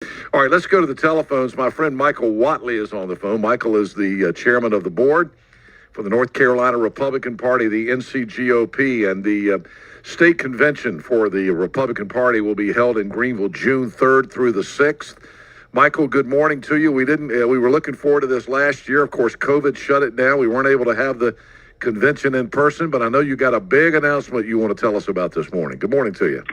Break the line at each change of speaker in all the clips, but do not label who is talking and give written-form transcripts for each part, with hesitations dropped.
All right, let's go to the telephones. My friend Michael Whatley is on the phone. Michael is the chairman of the board for the North Carolina Republican Party, the NCGOP, and the state convention for the Republican Party will be held in Greenville June 3rd through the 6th. Michael, good morning to you. We were looking forward to this last year. Of course, COVID shut it down. We weren't able to have the convention in person, but I know you got a big announcement you want to tell us about this morning. Good morning to you.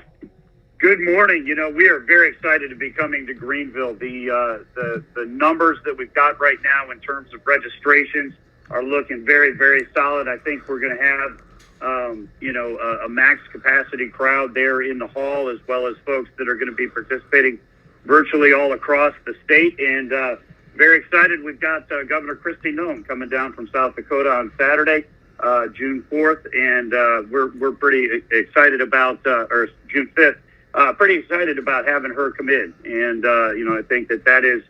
Good morning. We are very excited to be coming to Greenville. The numbers that we've got right now in terms of registrations are looking very, very solid. I think we're going to have, a max capacity crowd there in the hall, as well as folks that are going to be participating virtually all across the state. And very excited. We've got Governor Kristi Noem coming down from South Dakota on Saturday, June 4th, and we're pretty excited about, or June 5th. Pretty excited about having her come in. And, I think that is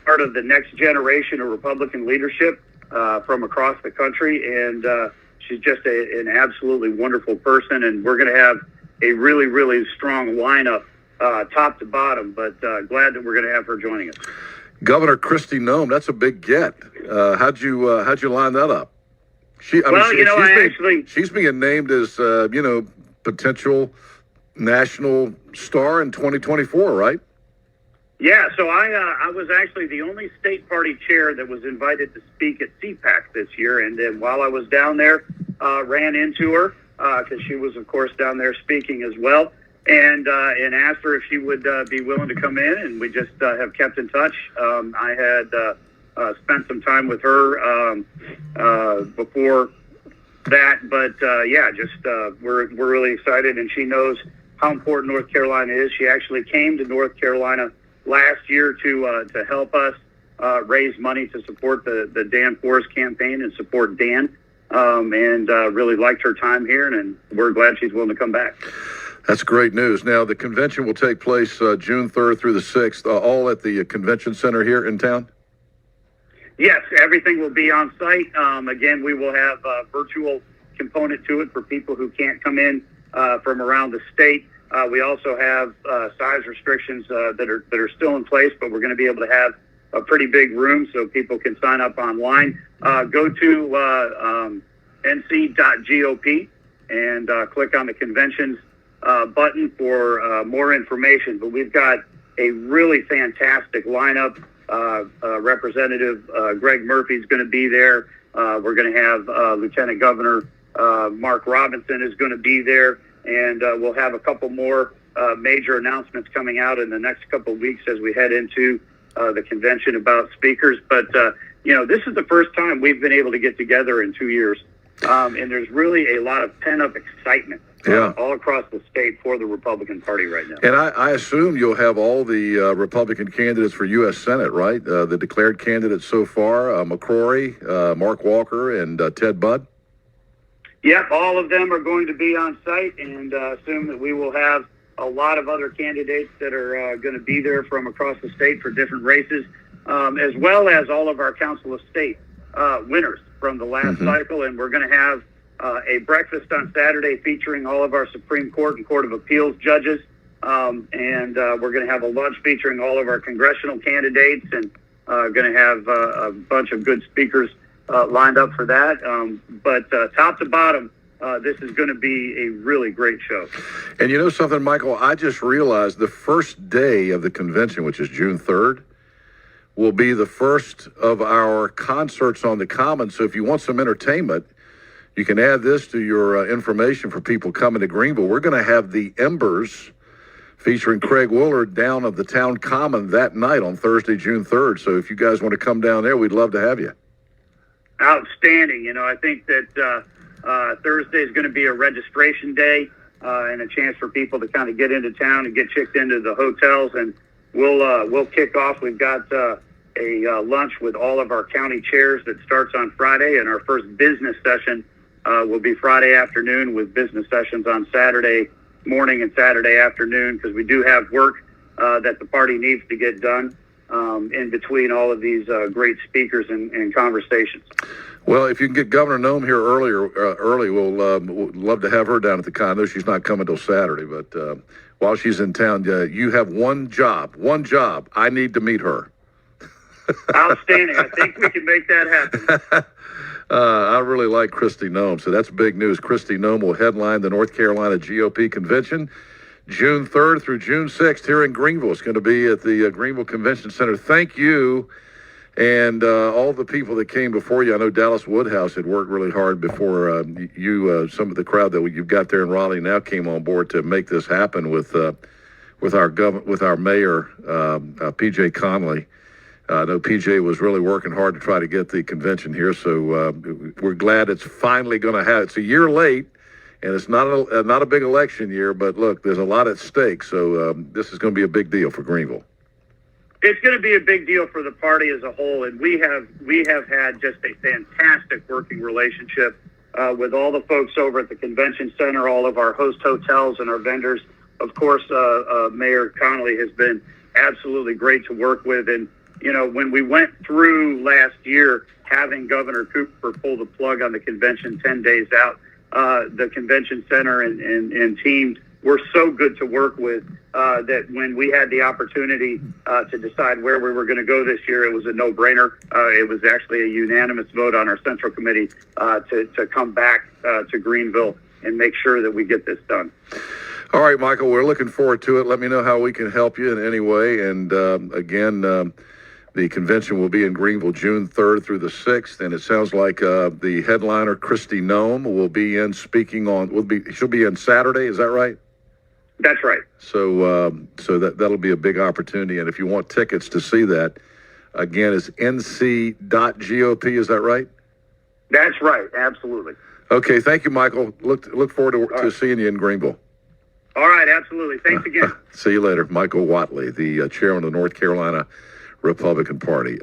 part of the next generation of Republican leadership from across the country. And she's just an absolutely wonderful person. And we're going to have a really, really strong lineup top to bottom. But glad that we're going to have her joining us.
Governor Kristi Noem, that's a big get. How'd you line that up? She's being named as, potential national star in 2024, right?
Yeah, so I was actually the only state party chair that was invited to speak at CPAC this year, and then while I was down there, ran into her because she was, of course, down there speaking as well, and asked her if she would be willing to come in, and we just have kept in touch. I had spent some time with her before that, but we're really excited, and she knows how important North Carolina is. She actually came to North Carolina last year to help us raise money to support the Dan Forest campaign and support Dan, and really liked her time here, and we're glad she's willing to come back.
That's great news. Now, the convention will take place June 3rd through the 6th, all at the convention center here in town?
Yes, everything will be on site. Again, we will have a virtual component to it for people who can't come in from around the state. We also have size restrictions that are still in place, but we're going to be able to have a pretty big room so people can sign up online. Go to nc.gop and click on the conventions button for more information. But we've got a really fantastic lineup. Representative Greg Murphy is going to be there. We're going to have Lieutenant Governor Mark Robinson is going to be there. And we'll have a couple more major announcements coming out in the next couple of weeks as we head into the convention about speakers. But, this is the first time we've been able to get together in 2 years. And there's really a lot of pent-up excitement all across the state for the Republican Party right now.
And I assume you'll have all the Republican candidates for U.S. Senate, right? The declared candidates so far, McCrory, Mark Walker, and Ted Budd?
Yep, all of them are going to be on site, and assume that we will have a lot of other candidates that are going to be there from across the state for different races, as well as all of our Council of State winners from the last cycle. And we're going to have a breakfast on Saturday featuring all of our Supreme Court and Court of Appeals judges, and we're going to have a lunch featuring all of our congressional candidates, and going to have a bunch of good speakers lined up for that. But top to bottom, this is going to be a really great show.
And you know something, Michael? I just realized the first day of the convention, which is June 3rd, will be the first of our concerts on the Common. So if you want some entertainment, you can add this to your information for people coming to Greenville. We're going to have the Embers featuring Craig Willard down at the Town Common that night on Thursday, June 3rd. So if you guys want to come down there, we'd love to have you.
Outstanding. I think that Thursday is going to be a registration day and a chance for people to kind of get into town and get checked into the hotels. And we'll kick off. We've got a lunch with all of our county chairs that starts on Friday, and our first business session will be Friday afternoon, with business sessions on Saturday morning and Saturday afternoon, because we do have work that the party needs to get done. in between all of these great speakers and conversations.
Well, if you can get Governor Nome here early, we'll love to have her down at the con. I know she's not coming till Saturday, but while she's in town, you have one job. I need to meet her.
Outstanding. I think we can make that happen.
I really like Kristi Noem, so that's big news. Kristi Noem will headline the North Carolina GOP convention June 3rd through June 6th here in Greenville. It's going to be at the Greenville Convention Center. Thank you and all the people that came before you. I know Dallas Woodhouse had worked really hard before you. Some of the crowd that you've got there in Raleigh now came on board to make this happen with our mayor, P.J. Conley. I know PJ was really working hard to try to get the convention here, so we're glad it's finally going to have. It's a year late, and it's not a big election year, but look, there's a lot at stake, so this is going to be a big deal for Greenville.
It's going to be a big deal for the party as a whole, and we have had just a fantastic working relationship with all the folks over at the convention center, all of our host hotels and our vendors. Of course, Mayor Connolly has been absolutely great to work with, and you know, when we went through last year, having Governor Cooper pull the plug on the convention 10 days out, the convention center and team were so good to work with that when we had the opportunity to decide where we were going to go this year, it was a no-brainer. It was actually a unanimous vote on our central committee to come back to Greenville and make sure that we get this done.
All right, Michael, we're looking forward to it. Let me know how we can help you in any way. And again, the convention will be in Greenville June 3rd through the 6th, and it sounds like the headliner, Kristi Noem, will be in speaking on. She'll be in Saturday. Is that right?
That's right.
So that'll be a big opportunity. And if you want tickets to see that, again, it's nc.gop. Is that right?
That's right. Absolutely.
Okay. Thank you, Michael. Look forward to seeing you in Greenville.
All right. Absolutely. Thanks again.
See you later, Michael Whatley, the chairman of the North Carolina Republican Party.